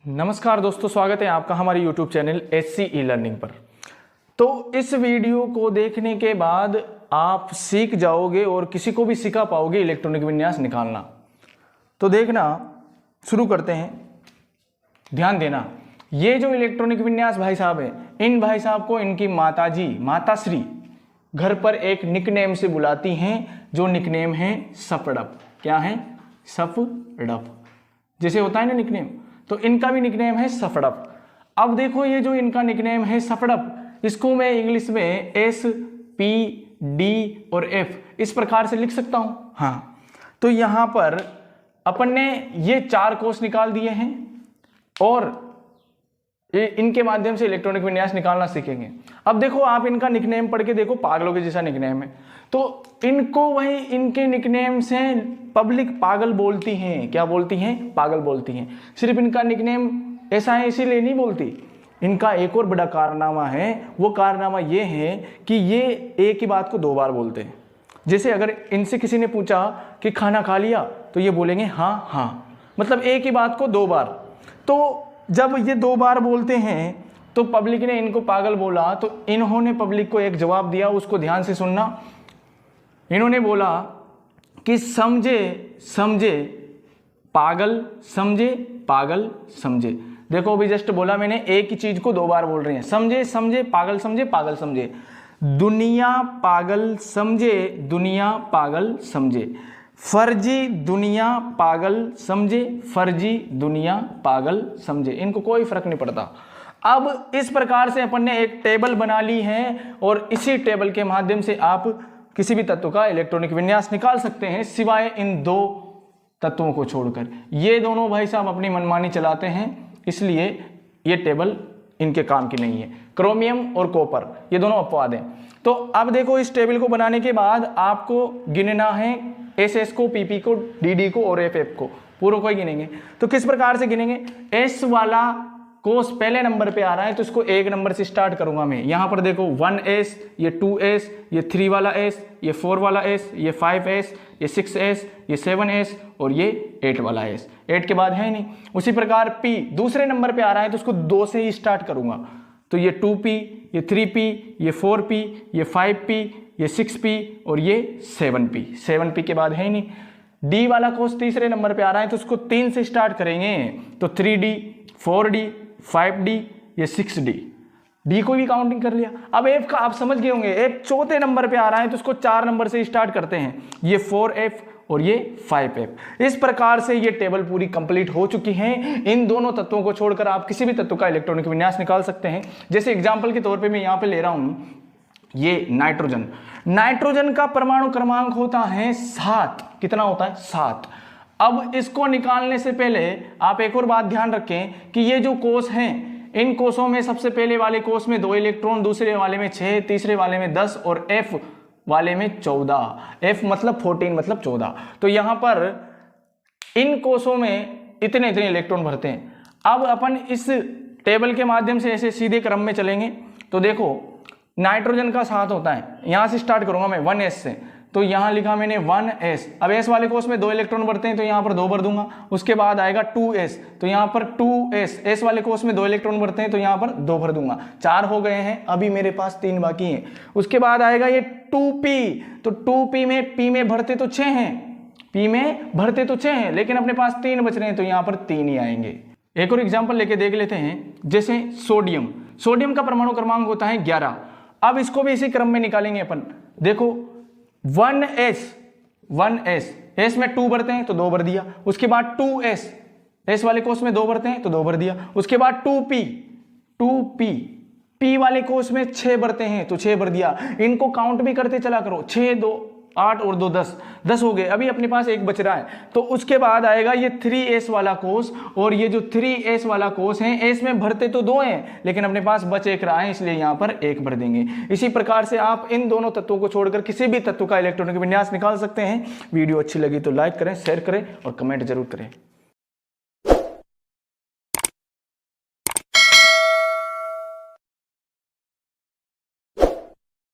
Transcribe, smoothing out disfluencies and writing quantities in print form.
नमस्कार दोस्तों, स्वागत है आपका हमारे YouTube चैनल SC ई-लर्निंग पर। तो इस वीडियो को देखने के बाद आप सीख जाओगे और किसी को भी सिखा पाओगे इलेक्ट्रॉनिक विन्यास निकालना। तो देखना, शुरू करते हैं। ध्यान देना, ये जो इलेक्ट्रॉनिक विन्यास भाई साहब है, इन भाई साहब को इनकी माताजी माताश्री घर पर एक निकनेम से बुलाती हैं, जो निकनेम है सफड़प। क्या है? सफड़प। जैसे होता है ना निकनेम, तो इनका भी निकनेम है सफड़प। अब देखो, ये जो इनका निकनेम है सफड़प, इसको मैं इंग्लिश में SP, D और F इस प्रकार से लिख सकता हूं। हाँ, तो यहां पर अपन ने ये 4 कोष निकाल दिए हैं और इनके माध्यम से इलेक्ट्रॉनिक विन्यास निकालना सीखेंगे। अब देखो, आप इनका निकनेम पढ़ के देखो, पागलों के जैसा निकनेम है। तो इनको वही इनके निकनेम से पब्लिक पागल बोलती हैं। क्या बोलती हैं? पागल बोलती हैं। सिर्फ इनका निकनेम ऐसा है इसीलिए नहीं बोलती, इनका एक और बड़ा कारनामा है। वो कारनामा ये है कि ये एक ही बात को 2 बार बोलते हैं। जैसे अगर इनसे किसी ने पूछा कि खाना खा लिया, तो ये बोलेंगे हाँ हाँ, मतलब एक ही बात को 2 बार। तो जब ये 2 बार बोलते हैं तो पब्लिक ने इनको पागल बोला, तो इन्होंने पब्लिक को एक जवाब दिया, उसको ध्यान से सुनना। इन्होंने बोला कि समझे समझे पागल, समझे पागल समझे। देखो, अभी जस्ट बोला मैंने, एक ही चीज को 2 बार बोल रहे हैं। समझे समझे पागल समझे, पागल समझे। दुनिया पागल समझे, दुनिया पागल समझे। फर्जी दुनिया पागल समझे, फर्जी दुनिया पागल समझे। इनको कोई फर्क नहीं पड़ता। अब इस प्रकार से अपन ने एक टेबल बना ली है और इसी टेबल के माध्यम से आप किसी भी तत्व का इलेक्ट्रॉनिक विन्यास निकाल सकते हैं, सिवाय इन 2 तत्वों को छोड़कर। ये दोनों भाई साहब अपनी मनमानी चलाते हैं, इसलिए ये टेबल इनके काम की नहीं है। क्रोमियम और कॉपर, ये दोनों अपवाद हैं। तो अब देखो, इस टेबल को बनाने के बाद आपको गिनना है SS को, PP को, DD को और FF को, पूरों को ही गिनेंगे। तो किस प्रकार से गिनेंगे? S वाला कोष पहले नंबर पे आ रहा है, तो इसको 1 नंबर से स्टार्ट करूंगा मैं। यहां पर देखो 1S, ये 2S, ये 3 वाला S, ये 4 वाला S, ये 5S, ये 6S, ये 7S और ये 8 वाला S। 8 के बाद है ही नहीं। उसी प्रकार P दूसरे नंबर पे आ रहा है, तो उसको 2 से ही स्टार्ट करूंगा। तो ये 2P, ये 3P, ये 4P, ये 5P, ये 6P और ये 7P। 7P के बाद है ही नहीं। D वाला कोष तीसरे नंबर पे आ रहा है, तो उसको 3 से स्टार्ट करेंगे। तो 3D, 4D, 5D, ये 6D। D को भी काउंटिंग कर लिया। अब F का आप समझ गए होंगे, F चौथे नंबर पे आ रहा है, तो उसको 4 नंबर से स्टार्ट करते हैं। ये 4F और ये 5F। इस प्रकार से ये टेबल पूरी कंप्लीट हो चुकी है। इन दोनों तत्वों को छोड़कर आप किसी भी तत्व का इलेक्ट्रॉनिक विन्यास निकाल सकते हैं। जैसे एग्जाम्पल के तौर पर मैं यहाँ पे ले रहा हूं, ये नाइट्रोजन। नाइट्रोजन का परमाणु क्रमांक होता है 7। कितना होता है? 7। अब इसको निकालने से पहले आप एक और बात ध्यान रखें कि ये जो कोष हैं, इन कोषों में सबसे पहले वाले कोष में 2 इलेक्ट्रॉन, दूसरे वाले में 6, तीसरे वाले में 10 और F वाले में 14। F मतलब 14 मतलब 14। तो यहां पर इन कोषों में इतने इलेक्ट्रॉन भरते हैं। अब अपन इस टेबल के माध्यम से ऐसे सीधे क्रम में चलेंगे। तो देखो, नाइट्रोजन का 7 होता है, यहां से स्टार्ट करूंगा मैं 1S से। तो यहां लिखा मैंने 1S। अब S वाले कोष में 2 इलेक्ट्रॉन बढ़ते हैं, तो यहां पर 2 भर दूंगा। उसके बाद आएगा 2S, तो यहां पर 2S। S वाले कोष में 2 इलेक्ट्रॉन बढ़ते हैं, तो यहां पर 2 भर दूंगा। 4 हो गए हैं, अभी मेरे पास 3 बाकी हैं। उसके बाद आएगा ये 2P। तो 2P में P में भरते तो 6 हैं, P में भरते तो 6 हैं, लेकिन अपने पास 3 बच रहे हैं, तो यहां पर 3 ही आएंगे। एक और एग्जाम्पल लेके देख लेते हैं। जैसे सोडियम। सोडियम का परमाणु क्रमांक होता है 11। अब इसको भी इसी क्रम में निकालेंगे अपन। देखो 1S, S में 2 भरते हैं, तो 2 भर दिया। उसके बाद 2S, S वाले कोष में 2 भरते हैं, तो 2 भर दिया। उसके बाद 2P, P वाले कोष में 6 भरते हैं, तो 6 भर दिया। इनको काउंट भी करते चला करो। 6, 2, 8 और 2, 10 हो गए। अभी अपने पास 1 बच रहा है। तो उसके बाद आएगा ये 3S वाला कोष, और ये जो 3S वाला कोष है, S में भरते तो 2 हैं, लेकिन अपने पास बच 1 रहा है, इसलिए यहां पर 1 भर देंगे। इसी प्रकार से आप इन दोनों तत्वों को छोड़कर किसी भी तत्व का इलेक्ट्रॉनिक विन्यास निकाल सकते हैं। वीडियो अच्छी लगी तो लाइक करें, शेयर करें और कमेंट जरूर करें।